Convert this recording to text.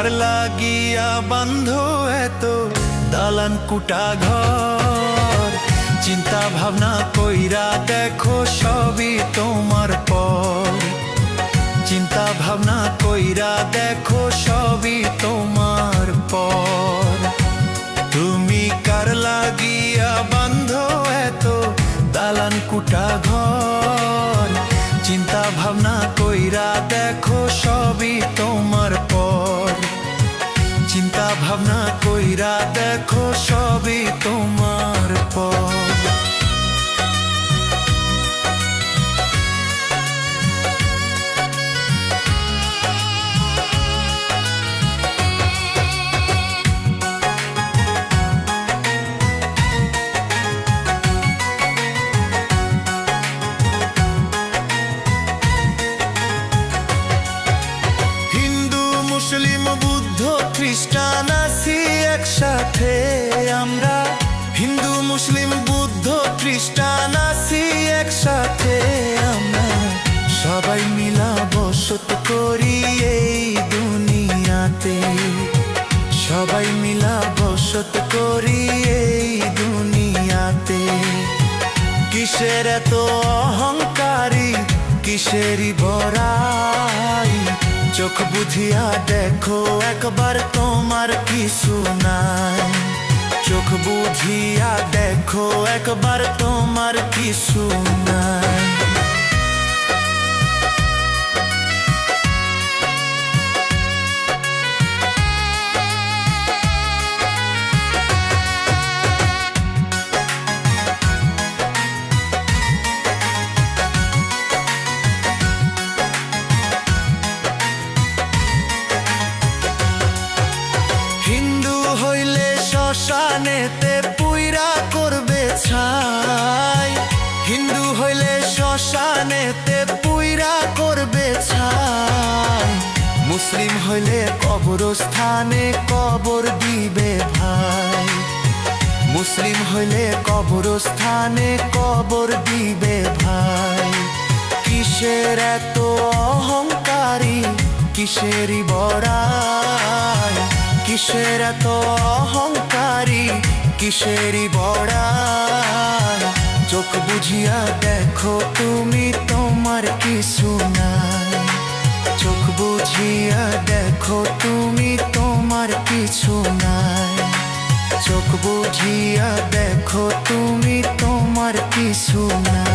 কার লাগিয়া বান্ধো এত দালান কুটা ঘর? চিন্তা ভাবনা কইরা দেখো সবই তোমার পর। চিন্তা ভাবনা কইরা দেখো সবই তোমার পর। তুমি কার লাগিয়া বান্ধো এত দালান কুটা ঘর? চিন্তা ভাবনা কইরা দেখো সবই তোমার পর। চিন্তা ভাবনা কইরা দেখো সবই তোমার পর। মুসলিম বুদ্ধ খ্রিস্টান আছি একসাথে আমরা। হিন্দু মুসলিম বুদ্ধ খ্রিস্টান আছি একসাথে আমরা। সবাই মিলা বসত করি এই দুনিয়াতে। সবাই মিলা বসত করি এই দুনিয়াতে। কিসের এত অহংকারী, কিসেরই বড়াই? চোখ বুঝিয়া দেখো একবার তোমার কিছু নাই। চোখ বুঝিয়া দেখো একবার তোমার কিছু নাই। শ্মশানেতে পুইরা করবে ছাই। হিন্দু হইলে শ্মশানেতে পুইরা করবে ছাই। মুসলিম হইলে কবরস্থানে কবর দিবে ভাই। মুসলিম হইলে কবরস্থানে কবর দিবে ভাই। কিসের এত অহংকারী, কিসেরই বড়াই? কিসের এত অহংকারী, কিসেরই বড়াই? চোখ বুঝিয়া দেখো তুমি তোমার কিছু নাই। চোখ বুঝিয়া দেখো তুমি তোমার কিছু নাই। চোখ বুঝিয়া দেখো তুমি তোমার কিছু নাই।